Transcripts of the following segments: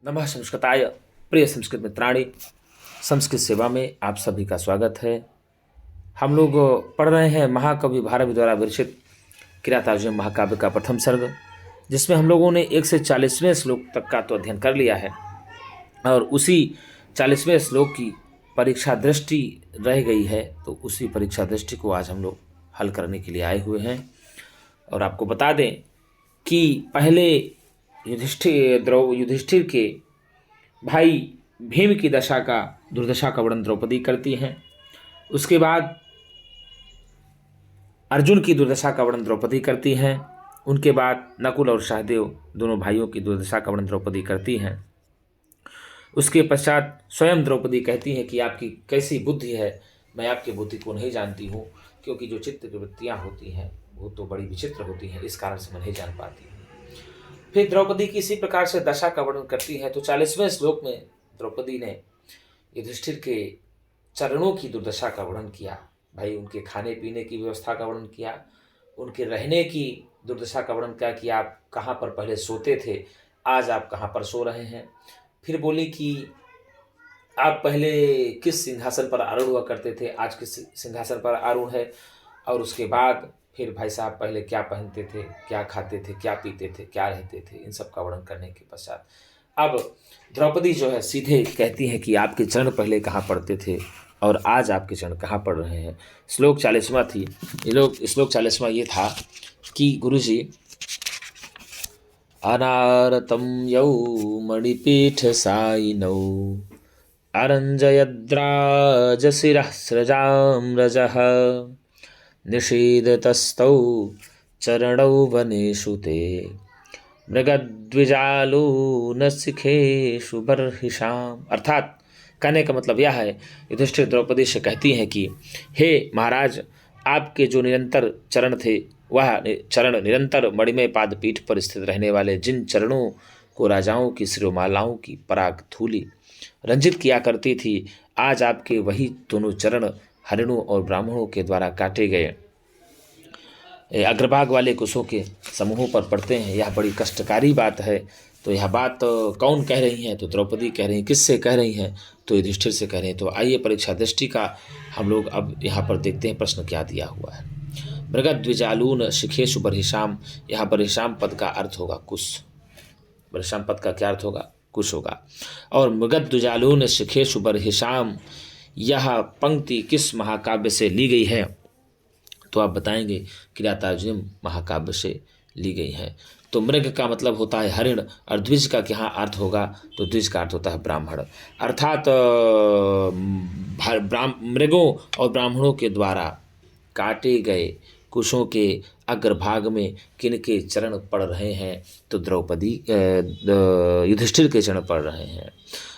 नमः संस्कृताय। प्रिय संस्कृत मित्राणि, संस्कृत सेवा में आप सभी का स्वागत है। हम लोग पढ़ रहे हैं महाकवि भारवी द्वारा विरचित किरातार्जुनीय महाकाव्य का प्रथम सर्ग, जिसमें हम लोगों ने 1 से 40वें श्लोक तक का तो अध्ययन कर लिया है और उसी 40वें श्लोक की परीक्षा दृष्टि रह गई है। तो उसी परीक्षा दृष्टि को आज हम लोग हल करने के लिए आए हुए हैं। और आपको बता दें कि पहले युधिष्ठिर के भाई भीम की दुर्दशा का वर्णन द्रौपदी करती हैं। उसके बाद अर्जुन की दुर्दशा का वर्णन द्रौपदी करती हैं। उनके बाद नकुल और सहदेव दोनों भाइयों की दुर्दशा का वर्णन द्रौपदी करती हैं। उसके पश्चात स्वयं द्रौपदी कहती हैं कि आपकी कैसी बुद्धि है, मैं आपकी बुद्धि को नहीं जानती हूँ, क्योंकि जो चित्त की वृत्तियाँ होती हैं वो तो बड़ी विचित्र होती हैं, इस कारण से मैं नहीं जान पाती हूँ। फिर द्रौपदी की इसी प्रकार से दशा का वर्णन करती है। तो 40वें श्लोक में द्रौपदी ने युधिष्ठिर के चरणों की दुर्दशा का वर्णन किया। भाई उनके खाने पीने की व्यवस्था का वर्णन किया, उनके रहने की दुर्दशा का वर्णन किया कि आप कहाँ पर पहले सोते थे, आज आप कहाँ पर सो रहे हैं। फिर बोली कि आप पहले किस सिंहासन पर आरूढ़ हुआ करते थे, आज किस सिंहासन पर आरूढ़ है। और उसके बाद फिर भाई साहब पहले क्या पहनते थे, क्या खाते थे, क्या पीते थे, क्या रहते थे, इन सब का वर्णन करने के पश्चात अब द्रौपदी जो है सीधे कहती है कि आपके चरण पहले कहाँ पड़ते थे और आज आपके चरण कहाँ पड़ रहे हैं। श्लोक 40वां थी श्लोक 40वां ये था कि गुरुजी, अनारतं यौ मणिपीठ सायिनौ अरञ्जयद्राजशिरः स्रजाम्रजः निषीदतस्तौ चरणौ वनेषु ते मृगद्विजालूनशिखेषु बर्हिषाम। अर्थात कहने का मतलब यह है, युधिष्ठिर द्रौपदी से कहती हैं कि हे महाराज, आपके जो निरंतर चरण थे, वह चरण निरंतर मणिमय पादपीठ पर स्थित रहने वाले जिन चरणों को राजाओं की शिरोमालाओं की पराग धूलि रंजित किया करती थी, आज आपके वही दोनों चरण हरिणों और ब्राह्मणों के द्वारा काटे गए अग्रभाग वाले कुशों के समूहों पर पड़ते हैं। यह बड़ी कष्टकारी बात है। तो यह बात कौन कह रही हैं? तो द्रौपदी कह रही हैं। किससे कह रही हैं? तो युधिष्ठिर से कह रहे हैं। तो आइए परीक्षा दृष्टि का हम लोग अब यहाँ पर देखते हैं प्रश्न क्या दिया हुआ है। मृगद्विजालून शिखेषु बर्हिषाम, यहाँ बर्हिषाम पद का अर्थ होगा कुश। बर्हिषाम पद का क्या अर्थ होगा? कुश होगा। और मृगद्विजालून शिखेषु बर्हिषाम, यह पंक्ति किस महाकाव्य से ली गई है? तो आप बताएंगे किरातार्जुनीय महाकाव्य से ली गई है। तो मृग का मतलब होता है हरिण और द्विज का क्या अर्थ होगा? तो द्विज का अर्थ होता है ब्राह्मण। अर्थात मृगों और ब्राह्मणों के द्वारा काटे गए कुशों के अग्रभाग में किनके चरण पड़ रहे हैं? तो द्रौपदी युधिष्ठिर के चरण पड़ रहे हैं।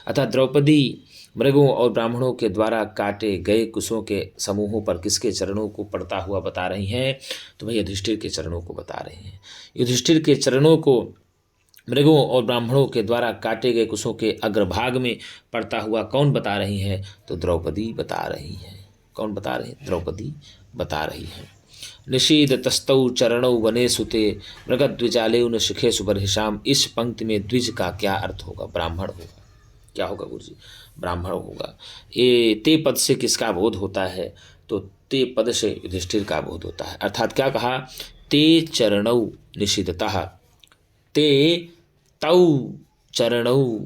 अर्थात द्रौपदी मृगों और ब्राह्मणों के द्वारा काटे गए कुशों के समूहों पर किसके चरणों को पड़ता हुआ बता रही हैं? तो भाई युधिष्ठिर के चरणों को बता रही हैं। युधिष्ठिर के चरणों को मृगों और ब्राह्मणों के द्वारा काटे गए कुशों के अग्रभाग में पड़ता हुआ कौन बता रही हैं? तो द्रौपदी बता रही हैं। कौन बता रही? द्रौपदी बता रही हैं। निषीद तस्तौ चरणौ वनेषु ते मृगद्विजालेन शिखेषु बर्हिषाम, इस पंक्ति में द्विज का क्या अर्थ होगा? ब्राह्मण होगा। क्या होगा गुरुजी? ब्राह्मण होगा। ये ते पद से किसका बोध होता है? तो ते पद से युधिष्ठिर का बोध होता है। अर्थात क्या कहा? ते चरणौ निषीदतः, ते तौ चरणौ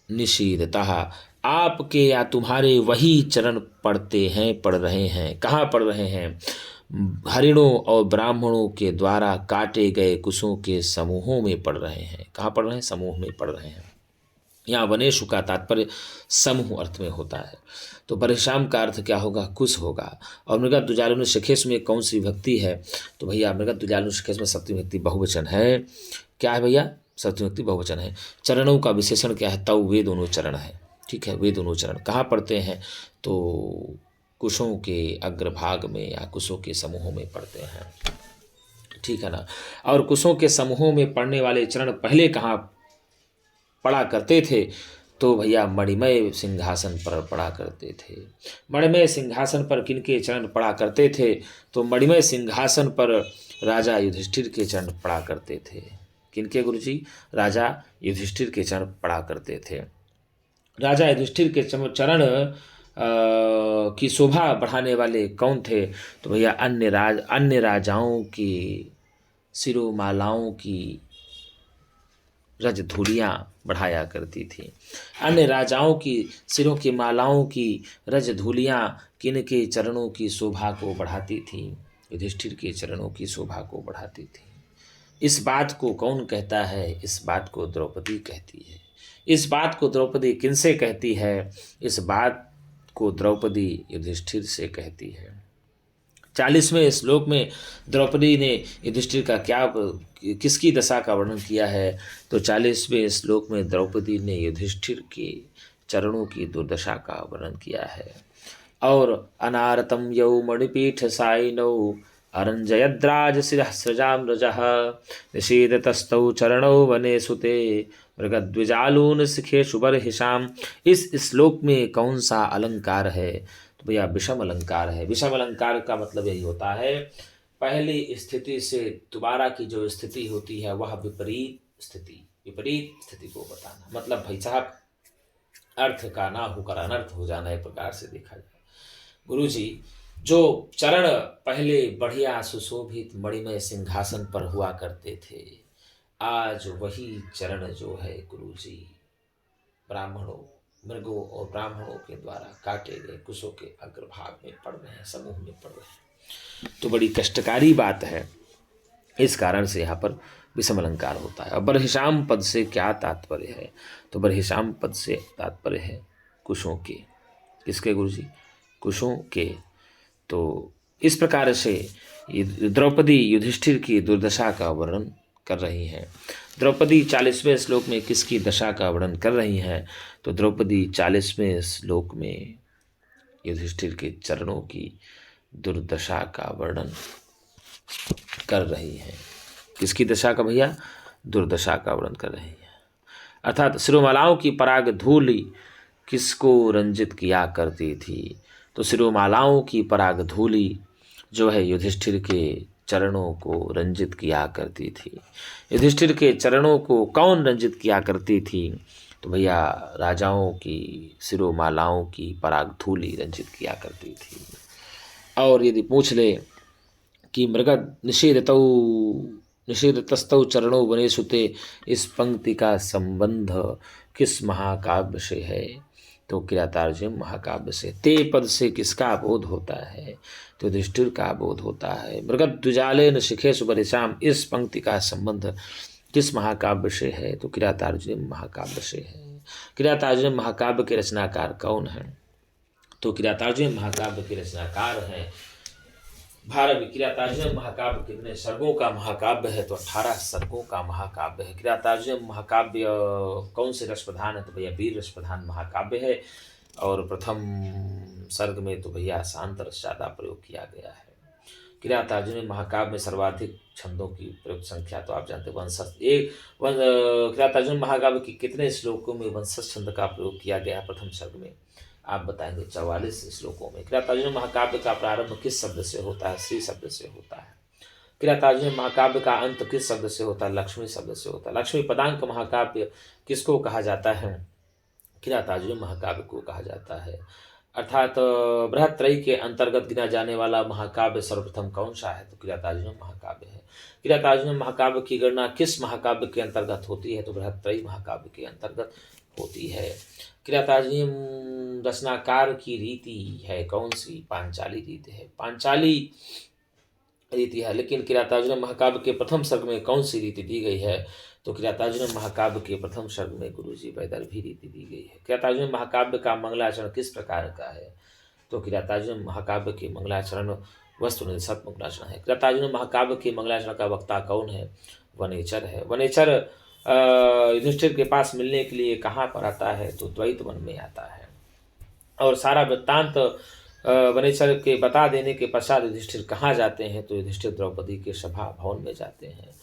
निषीदतः, आपके या तुम्हारे वही चरण पड़ रहे हैं। कहाँ पड़ रहे हैं? हरिणों और ब्राह्मणों के द्वारा काटे गए कुशों के समूहों में पड़ रहे हैं। कहाँ पड़ रहे हैं? समूह में पड़ रहे हैं। यहाँ वनेषु का तात्पर्य समूह अर्थ में होता है। तो बर्हिषाम का अर्थ क्या होगा? कुश होगा। और मृगद्विजालून शिखेषु में कौन सी विभक्ति है? तो भैया मृगद्विजालून शिखेषु में सप्तमी विभक्ति बहुवचन है। क्या है भैया? सप्तमी विभक्ति बहुवचन है। चरणों का विशेषण क्या है? तौ, वे दोनों चरण है। ठीक है, वे दोनों चरण कहाँ पड़ते हैं? तो कुशों के अग्रभाग में या कुशों के समूहों में पड़ते हैं। ठीक है ना। और कुशों के समूहों में पड़ने वाले चरण पहले कहाँ पड़ा करते थे? तो भैया मणिमय सिंहासन पर पड़ा करते थे। मणिमय सिंहासन पर किनके चरण पड़ा करते थे? तो मणिमय सिंहासन पर राजा युधिष्ठिर के चरण पड़ा करते थे। किनके गुरुजी? राजा युधिष्ठिर के चरण पड़ा करते थे। राजा युधिष्ठिर के चरण की शोभा बढ़ाने वाले कौन थे? तो भैया अन्य राजाओं की सिरोमालाओं की रज धूलियाँ बढ़ाया करती थी। अन्य राजाओं की सिरों की मालाओं की रज धूलियाँ किनके चरणों की शोभा को बढ़ाती थी? युधिष्ठिर के चरणों की शोभा को बढ़ाती थी। इस बात को कौन कहता है? इस बात को द्रौपदी कहती है। इस बात को द्रौपदी किनसे कहती है? इस बात को द्रौपदी युधिष्ठिर से कहती है। 40वें श्लोक में द्रौपदी ने युधिष्ठिर का किसकी दशा का वर्णन किया है? तो 40वें श्लोक में द्रौपदी ने युधिष्ठिर के चरणों की दुर्दशा का वर्णन किया है। और अनारतम यौ मणिपीठ साइनौ अरंजयद्राज सृजाम रजः निषेधतस्तौ चरणौ वने सुते मृगद्विजालून शिखेषु बर्हिषाम। इस श्लोक में कौन सा अलंकार है? तो भैया विषम अलंकार है। विषम अलंकार का मतलब यही होता है, पहली स्थिति से दोबारा की जो स्थिति होती है वह विपरीत स्थिति को बताना। मतलब भाई साहब, अर्थ का ना होकर अनर्थ हो जाना, एक प्रकार से देखा जाए। गुरुजी, जो चरण पहले बढ़िया सुशोभित मणिमय सिंहासन पर हुआ करते थे, आज वही चरण जो है गुरुजी ब्राह्मणों, मृगों और ब्राह्मणों के द्वारा काटे गए कुशों के अग्रभाग में पड़ रहे हैं, समूह में पड़ रहे हैं। तो बड़ी कष्टकारी बात है। इस कारण से यहाँ पर विषम अलंकार होता है। और बर्हिषाम पद से क्या तात्पर्य है? तो बर्हिषाम पद से तात्पर्य है कुशों के। किसके गुरुजी? कुशों के। तो इस प्रकार से द्रौपदी युधिष्ठिर की दुर्दशा का वर्णन कर रही हैं। द्रौपदी 40वें श्लोक में किसकी दशा का वर्णन कर रही हैं? तो द्रौपदी 40वें श्लोक में युधिष्ठिर के चरणों की दुर्दशा का वर्णन कर रही हैं। किसकी दशा का भैया? दुर्दशा का वर्णन कर रही हैं। अर्थात सिरोमालाओं की पराग धूलि किसको रंजित किया करती थी? तो सिरोमालाओं की पराग धूलि जो है युधिष्ठिर के चरणों को रंजित किया करती थी। युधिष्ठिर के चरणों को कौन रंजित किया करती थी? तो भैया राजाओं की सिरोमालाओं की पराग धूलि रंजित किया करती थी। और यदि पूछ ले कि मृगद निषेधतस्तौ चरणों बने सुते, इस पंक्ति का संबंध किस महाकाव्य से है? तो किरातार्जुनीय महाकाव्य से। ते पद से किसका बोध होता है? तो युधिष्ठिर का बोध होता है। मृगद्विजालेन शिखेषु बर्हिषाम, इस पंक्ति का संबंध किस महाकाव्य से है? तो किरातार्जुनीय महाकाव्य से है। किरातार्जुनीय महाकाव्य के रचनाकार कौन है? तो किरातार्जुनीय महाकाव्य के रचनाकार हैं भारवी। किरातार्जुनीय महाकाव्य कितने सर्गों का महाकाव्य है? तो 18 सर्गों का महाकाव्य है। किरातार्जुनीय महाकाव्य कौन से रस प्रधान है? तो भैया वीर रस प्रधान महाकाव्य है। और प्रथम सर्ग में तो भैया शांत रस ज़्यादा प्रयोग किया गया है। किरातार्जुनीय महाकाव्य में सर्वाधिक छंदों की प्रयुक्त संख्या तो आप जानते हैं किरातार्जुनीय महाकाव्य की कितने श्लोकों में वंशज छंद का प्रयोग किया गया है? प्रथम सर्ग में आप बताएंगे 44 श्लोकों में। किरातार्जुनीय महाकाव्य का प्रारंभ किस शब्द से होता है? श्री शब्द से होता है। किरातार्जुनीय महाकाव्य का अंत किस शब्द से होता है? लक्ष्मी शब्द से होता है। लक्ष्मी पदांक महाकाव्य किसको कहा जाता है? किरातार्जुनीय महाकाव्य को कहा जाता है। अर्थात बृहत्त्रयी के अंतर्गत गिना जाने वाला महाकाव्य सर्वप्रथम कौन सा है? तो किरातार्जुनीय महाकाव्य है। किरातार्जुनीय महाकाव्य की गणना किस महाकाव्य के अंतर्गत होती है? तो बृहत्त्रयी महाकाव्य के अंतर्गत होती है। किरातार्जुनीय रचनाकार की रीति है कौन सी? पांचाली रीति है। पांचाली रीति है। लेकिन किरातार्जुनीय महाकाव्य के प्रथम सर्ग में कौन सी रीति दी गई है? तो किरातार्जुनीय महाकाव्य के प्रथम सर्ग में गुरुजी वैदर्भी रीति दी गई है। किरातार्जुनीय महाकाव्य का मंगलाचरण किस प्रकार का है? तो किरातार्जुनीय महाकाव्य के मंगलाचरण वस्तुनिष्ठ मंगलाचरण है। किरातार्जुनीय महाकाव्य के मंगलाचरण का वक्ता कौन है? वनेचर है। वनेचर युधिष्ठिर के पास मिलने के लिए कहाँ पर आता है? तो द्वैत वन में आता है। और सारा वृत्तांत वनेचर के बता देने के पश्चात युधिष्ठिर कहाँ जाते हैं? तो युधिष्ठिर द्रौपदी के सभा भवन में जाते हैं।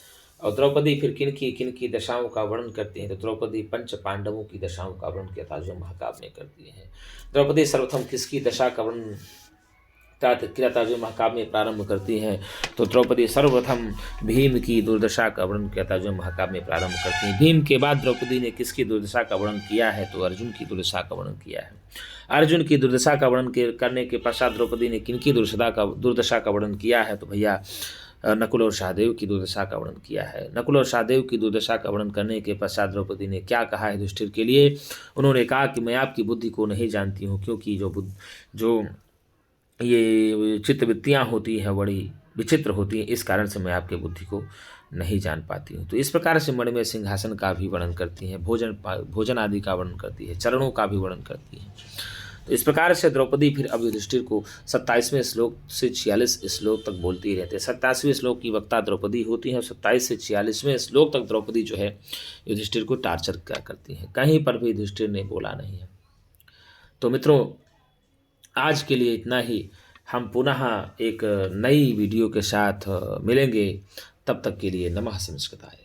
और द्रौपदी फिर किन की दशाओं का वर्णन करती हैं? तो द्रौपदी पंच पांडवों की दशाओं का वर्णन किरातार्जुनीय महाकाव्य में करती हैं। द्रौपदी सर्वप्रथम किसकी दशा का वर्णन किरातार्जुन महाकाव्य में प्रारंभ करती हैं तो द्रौपदी सर्वप्रथम भीम की दुर्दशा का वर्णन किरातार्जुन महाकाव्य में प्रारंभ करती हैं। भीम के बाद द्रौपदी ने किसकी दुर्दशा का वर्णन किया है तो अर्जुन की दुर्दशा का वर्णन किया है। अर्जुन की दुर्दशा का वर्णन करने के पश्चात द्रौपदी ने किनकी दुर्दशा का वर्णन किया है तो भैया नकुल और सहदेव की दुर्दशा का वर्णन किया है। नकुल और सहदेव की दुर्दशा का वर्णन करने के पश्चात द्रौपदी ने क्या कहा है युधिष्ठिर के लिए? उन्होंने कहा कि मैं आपकी बुद्धि को नहीं जानती हूँ, क्योंकि जो ये चित्तवृत्तियाँ होती हैं बड़ी विचित्र होती हैं, इस कारण से मैं आपके बुद्धि को नहीं जान पाती हूँ। तो इस प्रकार से मणिमय सिंहासन का भी वर्णन करती हैं, भोजन आदि का वर्णन करती है, चरणों का भी वर्णन करती है। तो इस प्रकार से द्रौपदी फिर अब युधिष्ठिर को 27वें श्लोक से 46 श्लोक तक बोलती रहती है। 27वें श्लोक की वक्ता द्रौपदी होती है और 27 से 46वें श्लोक तक द्रौपदी जो है युधिष्ठिर को टार्चर क्या करती है। कहीं पर भी युधिष्ठिर ने बोला नहीं है। तो मित्रों, आज के लिए इतना ही। हम पुनः एक नई वीडियो के साथ मिलेंगे। तब तक के लिए नमः संस्कृताय।